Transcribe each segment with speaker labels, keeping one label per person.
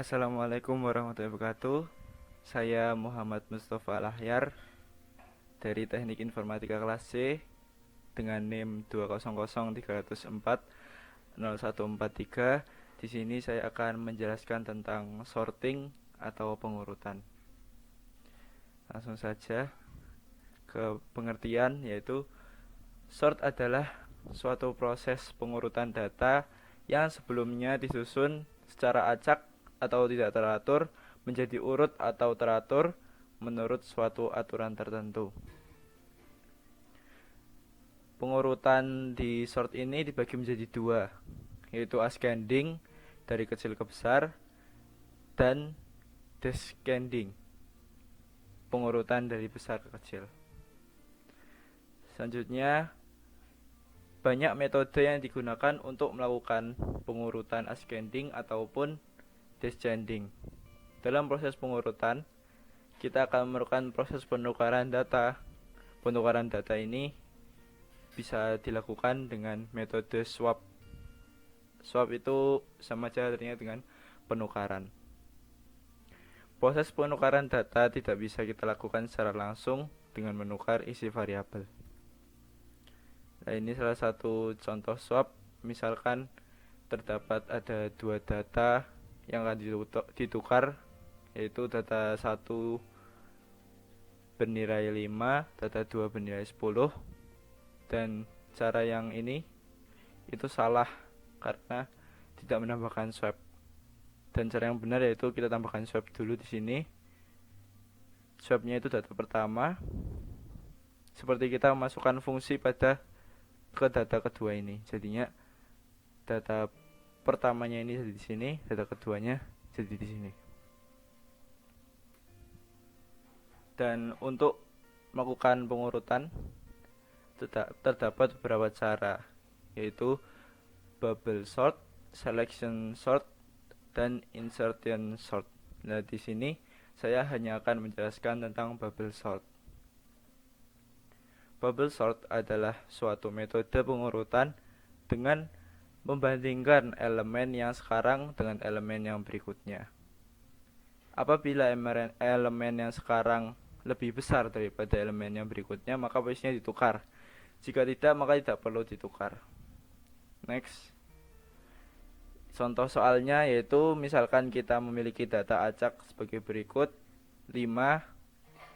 Speaker 1: Assalamualaikum warahmatullahi wabarakatuh. Saya Muhammad Mustafa Alahyar dari Teknik Informatika kelas C dengan NIM 20030040143. Di sini saya akan menjelaskan tentang sorting atau pengurutan. Langsung saja ke pengertian, yaitu sort adalah suatu proses pengurutan data yang sebelumnya disusun secara acak atau tidak teratur menjadi urut atau teratur menurut suatu aturan tertentu. Pengurutan di sort ini dibagi menjadi dua, yaitu ascending dari kecil ke besar dan descending, pengurutan dari besar ke kecil. Selanjutnya, banyak metode yang digunakan untuk melakukan pengurutan ascending ataupun descending. Dalam proses pengurutan, kita akan memerlukan proses penukaran data. Penukaran data ini bisa dilakukan dengan metode swap. Swap itu sama saja artinya dengan penukaran. Proses penukaran data tidak bisa kita lakukan secara langsung dengan menukar isi variabel. Nah, ini salah satu contoh swap. Misalkan terdapat ada dua data yang akan ditukar, yaitu data 1 bernilai 5, data 2 bernilai 10. Dan cara yang ini itu salah karena tidak menambahkan swap. Dan cara yang benar yaitu kita tambahkan swap dulu di sini. Swapnya itu data pertama. Seperti kita memasukkan fungsi pada ke data kedua ini. Jadinya data pertamanya ini jadi di sini, data keduanya jadi di sini. Dan untuk melakukan pengurutan terdapat beberapa cara, yaitu bubble sort, selection sort, dan insertion sort. Nah, di sini saya hanya akan menjelaskan tentang bubble sort. Bubble sort adalah suatu metode pengurutan dengan membandingkan elemen yang sekarang dengan elemen yang berikutnya. Apabila elemen yang sekarang lebih besar daripada elemen yang berikutnya, maka posisinya ditukar. Jika tidak, maka tidak perlu ditukar. Next. Contoh soalnya yaitu misalkan kita memiliki data acak sebagai berikut: 5,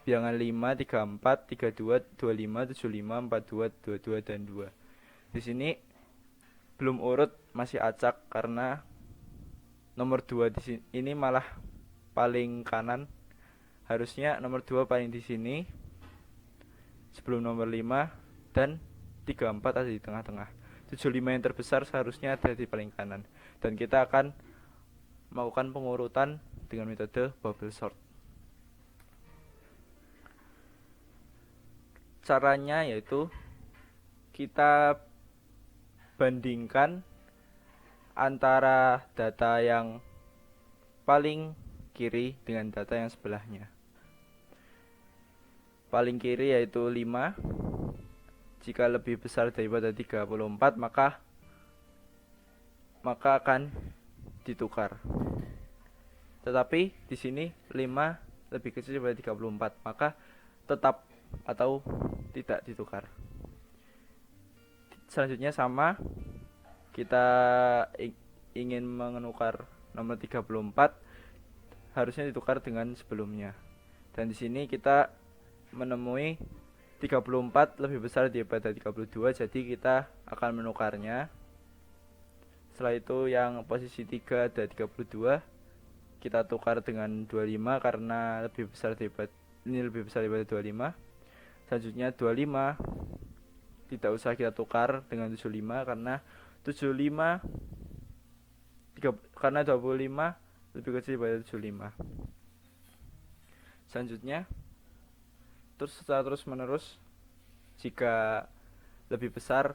Speaker 1: bilangan 5, 34, 32, 25, 75, 42, 22, dan 2. Di sini belum urut, masih acak karena nomor 2 di sini ini malah paling kanan. Harusnya nomor 2 paling di sini sebelum nomor 5, dan 34 ada di tengah-tengah. 75 yang terbesar seharusnya ada di paling kanan. Dan kita akan melakukan pengurutan dengan metode bubble sort. Caranya yaitu kita bandingkan antara data yang paling kiri dengan data yang sebelahnya. Paling kiri yaitu 5. Jika lebih besar daripada 34, maka akan ditukar. Tetapi di sini 5 lebih kecil daripada 34, maka tetap atau tidak ditukar. Selanjutnya sama, kita ingin menukar nomor 34, harusnya ditukar dengan sebelumnya. Dan di sini kita menemui 34 lebih besar daripada 32, jadi kita akan menukarnya. Setelah itu yang posisi 3 ada 32, kita tukar dengan 25 karena lebih besar daripada 25. Selanjutnya 25 tidak usah kita tukar dengan 75 karena 75 karena 25 lebih kecil daripada 75. Selanjutnya setelah terus menerus, jika lebih besar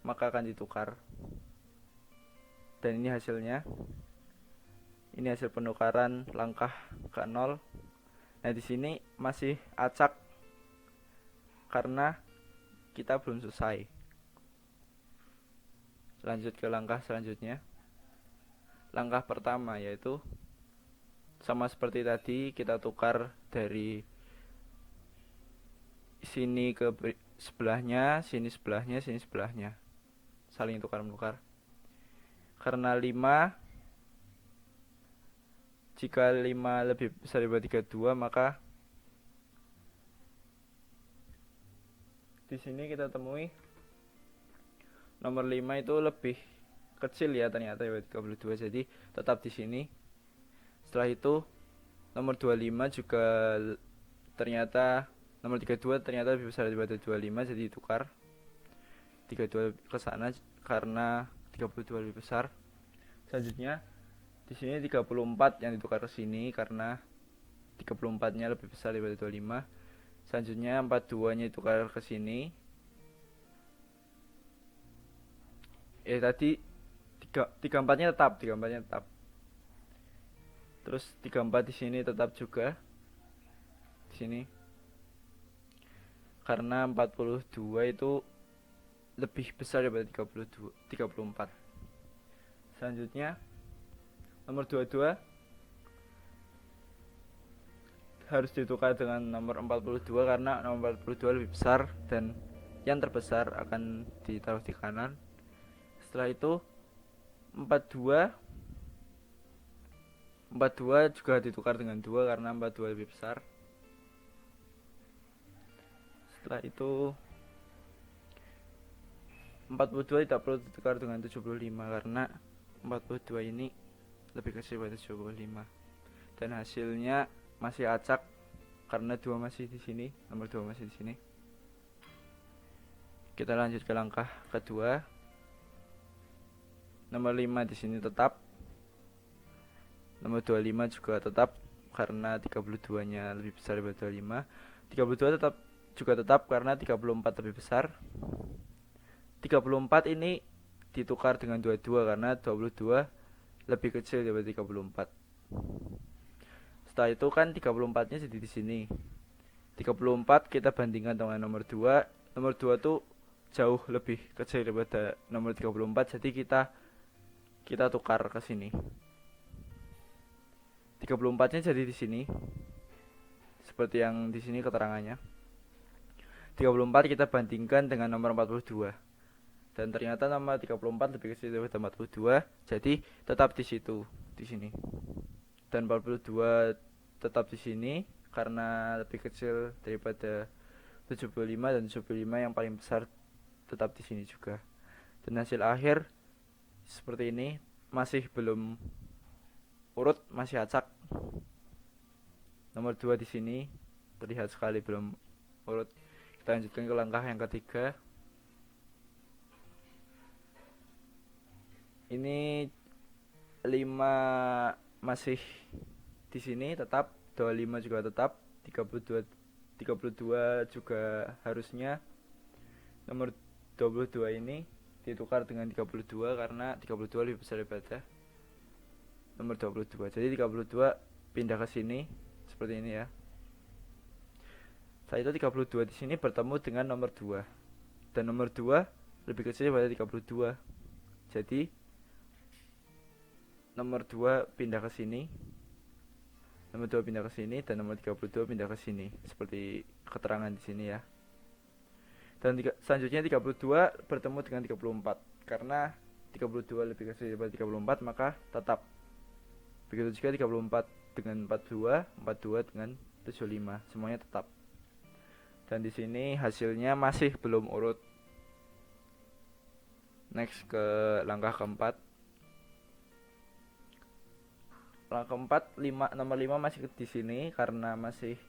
Speaker 1: maka akan ditukar. Dan ini hasilnya. Ini hasil penukaran langkah ke-0. Nah, di sini masih acak karena kita belum selesai. Lanjut ke langkah selanjutnya. langkah pertama, yaitu sama seperti tadi, kita tukar dari sini ke sebelahnya, sini sebelahnya, sini sebelahnya, saling tukar menukar. Karena 5, jika 5 lebih besar daripada 32, maka di sini kita temui nomor 5 itu lebih kecil ya ternyata daripada 32, jadi tetap di sini. Setelah itu nomor 25 juga ternyata, nomor 32 ternyata lebih besar daripada 25, jadi ditukar 32 ke sana karena 32 lebih besar. Selanjutnya di sini 34 yang ditukar ke sini karena 34-nya lebih besar daripada 25. Selanjutnya 42-nya ditukar ke sini. Tadi 34-nya tetap, 34-nya tetap. Terus 34 di sini tetap juga. Di sini. Karena 42 itu lebih besar daripada 34. Selanjutnya nomor 22 harus ditukar dengan nomor 42 karena nomor 42 lebih besar dan yang terbesar akan ditaruh di kanan. Setelah itu 42 juga ditukar dengan 2 karena 42 lebih besar. Setelah itu 42 tidak perlu ditukar dengan 75 karena 42 ini lebih kecil dari 75. Dan hasilnya masih acak karena 2 masih di sini, nomor 2 masih di sini. Kita lanjut ke langkah kedua. Nomor 5 di sini tetap. Nomor 25 juga tetap karena 32-nya lebih besar daripada 25. 32 juga tetap karena 34 lebih besar. 34 ini ditukar dengan 22 karena 22 lebih kecil daripada 34. Setelah itu kan 34-nya jadi di sini. 34 kita bandingkan dengan nomor 2. Nomor 2 tuh jauh lebih kecil daripada nomor 34, jadi kita tukar ke sini. 34-nya jadi di sini. Seperti yang di sini keterangannya. 34 kita bandingkan dengan nomor 42. Dan ternyata nomor 34 lebih kecil daripada 42, jadi tetap di situ, di sini. Dan 42 tetap di sini karena lebih kecil daripada 75, dan 75 yang paling besar tetap di sini juga. Dan hasil akhir seperti ini, masih belum urut, masih acak. Nomor 2 di sini terlihat sekali belum urut. Kita lanjutkan ke langkah yang ketiga. Ini 5 masih di sini tetap, 25 juga tetap, 32 juga harusnya. Nomor 22 ini ditukar dengan 32 karena 32 lebih besar daripada nomor 22. Jadi 32 pindah ke sini seperti ini ya. Setelah itu 32 di sini bertemu dengan nomor 2. Dan nomor 2 lebih kecil daripada 32. Jadi nomor 2 pindah ke sini. Nomor 2 pindah ke sini dan nomor 32 pindah ke sini seperti keterangan di sini ya. Dan selanjutnya 32 bertemu dengan 34 karena 32 lebih kecil daripada 34, maka tetap. Begitu juga 34 dengan 42, 42 dengan 75, semuanya tetap. Dan di sini hasilnya masih belum urut. Next ke langkah keempat. Langkah keempat, nomor 5 masih di sini karena masih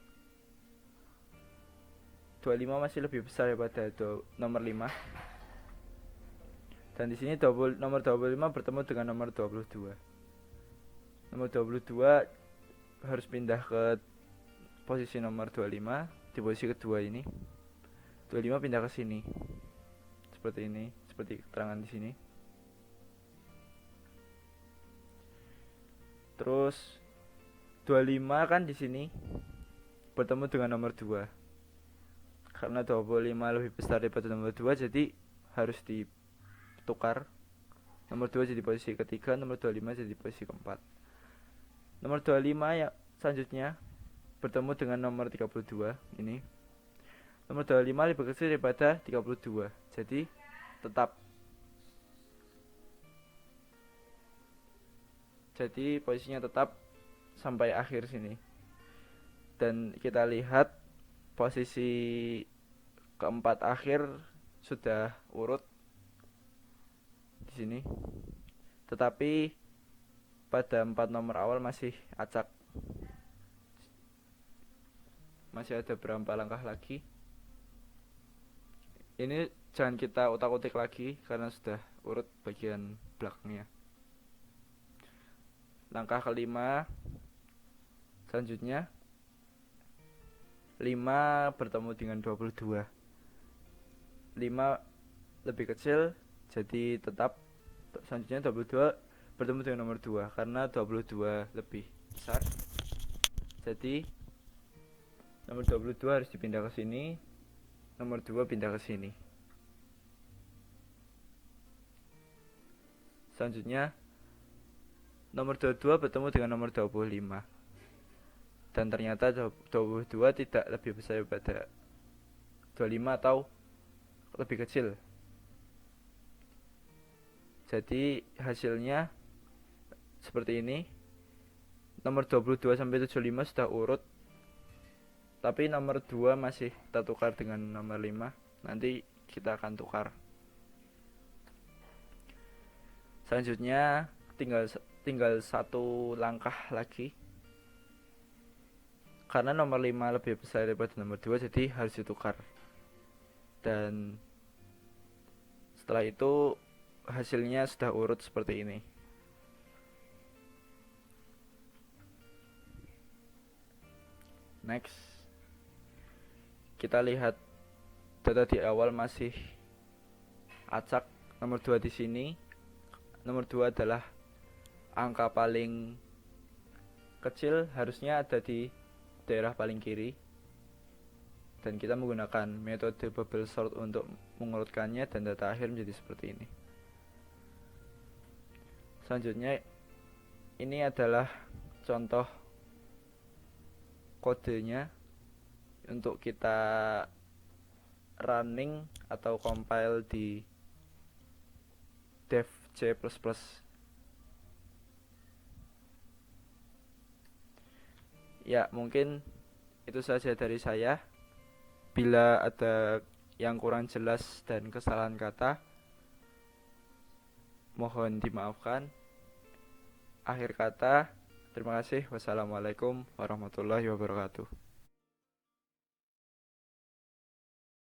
Speaker 1: 25 masih lebih besar daripada nomor 5. Dan di sini nomor 25 bertemu dengan nomor 22. Nomor 22 harus pindah ke posisi nomor 25 di posisi kedua ini. 25 pindah ke sini. Seperti ini, seperti keterangan di sini. Terus 25 kan di sini bertemu dengan nomor 2. Karena 25 lebih besar daripada nomor 2, jadi harus ditukar Nomor 2 jadi posisi ketiga, nomor 25 jadi posisi keempat. Nomor 25 ya selanjutnya bertemu dengan nomor 32 ini. Nomor 25 lebih kecil daripada 32. Jadi tetap. Jadi posisinya tetap sampai akhir sini. Dan kita lihat posisi keempat akhir sudah urut di sini. Tetapi pada 4 nomor awal masih acak. Masih ada berapa langkah lagi. Ini jangan kita utak-utik lagi karena sudah urut bagian belakangnya. Langkah kelima selanjutnya 5 bertemu dengan 22. 5 lebih kecil jadi tetap. Selanjutnya 22 bertemu dengan nomor 2 karena 22 lebih besar. Jadi nomor 22 harus dipindah ke sini, nomor 2 pindah ke sini. Selanjutnya nomor 22 bertemu dengan nomor 25. Dan ternyata 22 tidak lebih besar daripada 25 atau lebih kecil. Jadi hasilnya seperti ini. Nomor 22 sampai 75 sudah urut. Tapi nomor 2 masih kita tukar dengan nomor 5. Nanti kita akan tukar. Selanjutnya tinggal satu langkah lagi. Karena nomor 5 lebih besar daripada nomor 2, jadi harus ditukar. Dan setelah itu hasilnya sudah urut seperti ini. Next, kita lihat data di awal masih acak. Nomor 2 di sini. Nomor 2 adalah angka paling kecil, harusnya ada di daerah paling kiri. Dan kita menggunakan metode bubble sort untuk mengurutkannya dan data akhir menjadi seperti ini. Selanjutnya ini adalah contoh kodenya untuk kita running atau compile di dev C++. Ya, mungkin itu saja dari saya. Bila ada yang kurang jelas dan kesalahan kata, mohon dimaafkan. Akhir kata, terima kasih. Wassalamualaikum warahmatullahi wabarakatuh.